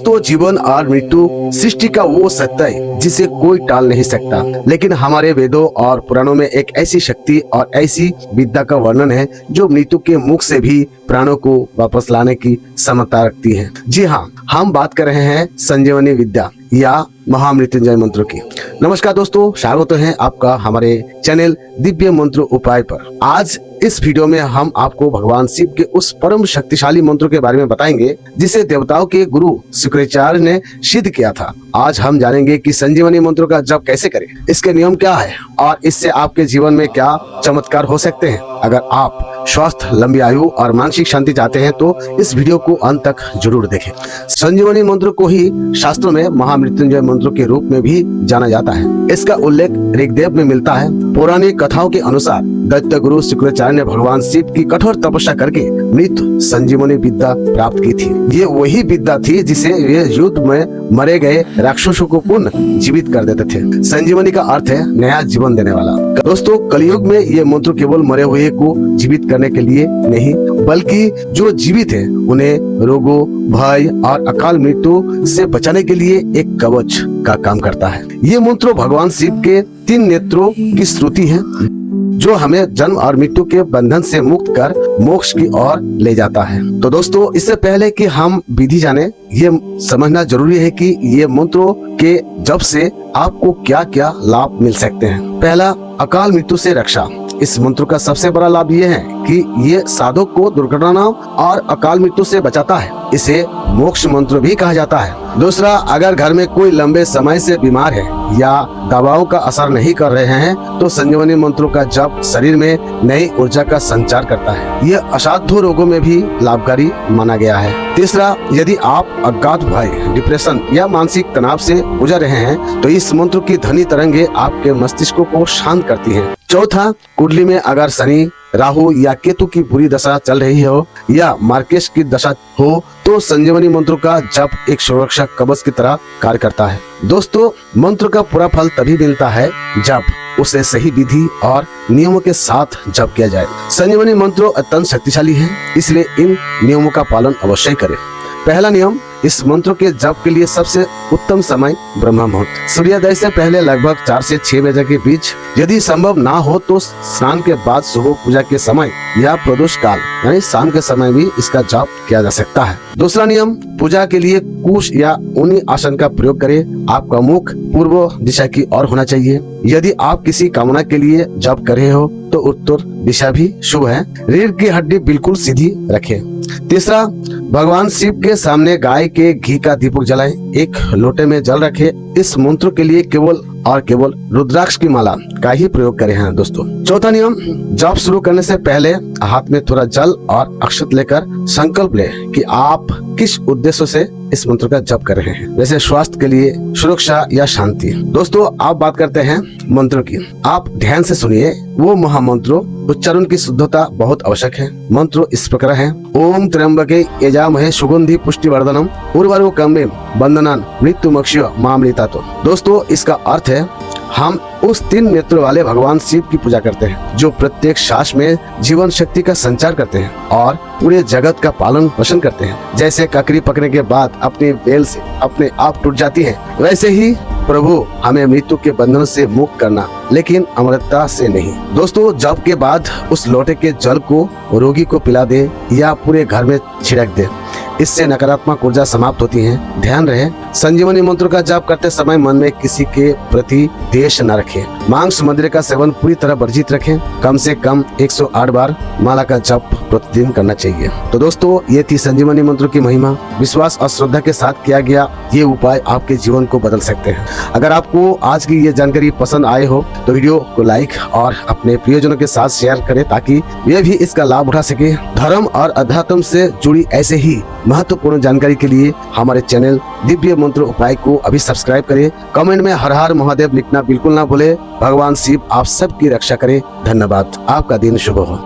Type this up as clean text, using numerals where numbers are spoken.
दोस्तों, जीवन और मृत्यु सृष्टि का वो सत्य है जिसे कोई टाल नहीं सकता, लेकिन हमारे वेदों और पुराणों में एक ऐसी शक्ति और ऐसी विद्या का वर्णन है जो मृत्यु के मुख से भी प्राणों को वापस लाने की क्षमता रखती है। जी हाँ, हम बात कर रहे हैं संजीवनी विद्या या महामृत्युंजय मंत्रों की। नमस्कार दोस्तों, स्वागत है आपका हमारे चैनल दिव्य मंत्र उपाय पर। आज इस वीडियो में हम आपको भगवान शिव के उस परम शक्तिशाली मंत्रों के बारे में बताएंगे जिसे देवताओं के गुरु शुक्राचार्य ने सिद्ध किया था। आज हम जानेंगे कि संजीवनी मंत्रों का जप कैसे करें, इसके नियम क्या है और इससे आपके जीवन में क्या चमत्कार हो सकते हैं। अगर आप स्वस्थ, लंबी आयु और मानसिक शांति चाहते हैं तो इस वीडियो को अंत तक जरूर देखें। संजीवनी मंत्र को ही शास्त्रों में महामृत्युंजय मंत्रों के रूप में भी जाना जाता है। इसका उल्लेख ऋग्वेद में मिलता है। पौराणिक कथाओं के अनुसार दैत्य गुरु शुक्राचार्य ने भगवान शिव की कठोर तपस्या करके मृत्यु संजीवनी विद्या प्राप्त की थी। ये वही विद्या थी जिसे वे युद्ध में मरे गए राक्षसों को पुनः जीवित कर देते थे। संजीवनी का अर्थ है नया जीवन देने वाला। दोस्तों, कलयुग में ये मंत्र केवल मरे हुए को जीवित करने के लिए नहीं, बल्कि जो जीवित है उन्हें रोगों, भय और अकाल मृत्यु से बचाने के लिए एक कवच का काम करता है। ये मंत्र भगवान शिव के 3 नेत्रों की श्रुति है जो हमें जन्म और मृत्यु के बंधन से मुक्त कर मोक्ष की ओर ले जाता है। तो दोस्तों, इससे पहले कि हम विधि जाने, ये समझना जरूरी है कि ये मंत्रों के जप से आपको क्या क्या लाभ मिल सकते हैं। पहला, अकाल मृत्यु से रक्षा। इस मंत्र का सबसे बड़ा लाभ ये है कि ये साधक को दुर्घटना और अकाल मृत्यु से बचाता है। इसे मोक्ष मंत्र भी कहा जाता है। दूसरा, अगर घर में कोई लंबे समय से बीमार है या दवाओं का असर नहीं कर रहे हैं तो संजीवनी मंत्रों का जप शरीर में नई ऊर्जा का संचार करता है। यह असाध्य रोगों में भी लाभकारी माना गया है। तीसरा, यदि आप अज्ञात भय, डिप्रेशन या मानसिक तनाव से गुजर रहे हैं तो इस मंत्र की ध्वनि तरंगे आपके मस्तिष्क को शांत करती है। चौथा, कुंडली में अगर शनि, राहु या केतु की बुरी दशा चल रही हो या मार्केश की दशा हो तो संजीवनी मंत्र का जप एक सुरक्षा कवच की तरह कार्य करता है। दोस्तों, मंत्र का पूरा फल तभी मिलता है जब उसे सही विधि और नियमों के साथ जप किया जाए। संजीवनी मंत्र अत्यंत शक्तिशाली है, इसलिए इन नियमों का पालन अवश्य करें। पहला नियम, इस मंत्र के जप के लिए सबसे उत्तम समय ब्रह्म मुहूर्त, सूर्योदय से पहले लगभग 4 से 6 बजे के बीच। यदि संभव ना हो तो स्नान के बाद सुबह पूजा के समय या प्रदोष काल यानी शाम के समय भी इसका जप किया जा सकता है। दूसरा नियम, पूजा के लिए कुश या ऊनी आसन का प्रयोग करें। आपका मुख पूर्व दिशा की ओर होना चाहिए। यदि आप किसी कामना के लिए जप कर रहे हो तो उत्तर दिशा भी शुभ है। रीढ़ की हड्डी बिल्कुल सीधी रखें। तीसरा, भगवान शिव के सामने गाय के घी का दीपक जलाएं। एक लोटे में जल रखें। इस मंत्र के लिए केवल और केवल रुद्राक्ष की माला का ही प्रयोग करें हैं दोस्तों। चौथा नियम, जप शुरू करने से पहले हाथ में थोड़ा जल और अक्षत लेकर संकल्प ले कि आप किस उद्देश्य से इस मंत्र का जप कर रहे हैं, जैसे स्वास्थ्य के लिए, सुरक्षा या शांति। दोस्तों, आप बात करते हैं मंत्र की। आप ध्यान से सुनिए। वो महामंत्रों उच्चारण की शुद्धता बहुत आवश्यक है। मंत्र इस प्रकार है। ओम त्र्यंबके यजामहे सुगंधि पुष्टिवर्धनम उर्वारुकम्बेम बंदनान मृत्युमोक्ष मामृतातो। दोस्तों, इसका अर्थ है हम उस 3 नेत्रों वाले भगवान शिव की पूजा करते हैं जो प्रत्येक सांस में जीवन शक्ति का संचार करते हैं और पूरे जगत का पालन पोषण करते हैं। जैसे ककड़ी पकने के बाद अपनी बेल से अपने आप टूट जाती है, वैसे ही प्रभु हमें मृत्यु के बंधन से मुक्त करना, लेकिन अमरता से नहीं। दोस्तों, जप के बाद उस लोटे के जल को रोगी को पिला दे या पूरे घर में छिड़क दे। इससे नकारात्मक ऊर्जा समाप्त होती है। ध्यान रहे, संजीवनी मंत्र का जाप करते समय मन में किसी के प्रति द्वेष न रखें। मांस मदिरा का सेवन पूरी तरह वर्जित रखें। कम से कम 108 बार माला का जप प्रतिदिन करना चाहिए। तो दोस्तों, ये थी संजीवनी मंत्र की महिमा। विश्वास और श्रद्धा के साथ किया गया ये उपाय आपके जीवन को बदल सकते हैं। अगर आपको आज की ये जानकारी पसंद आए हो तो वीडियो को लाइक और अपने प्रियजनों के साथ शेयर करें ताकि वे भी इसका लाभ उठा सके। धर्म और अध्यात्म से जुड़ी ऐसे ही महत्वपूर्ण जानकारी के लिए हमारे चैनल दिव्य मंत्र उपाय को अभी सब्सक्राइब करें। कमेंट में हर हर महादेव लिखना बिल्कुल ना भूले। भगवान शिव आप सबकी रक्षा करें। धन्यवाद। आपका दिन शुभ हो।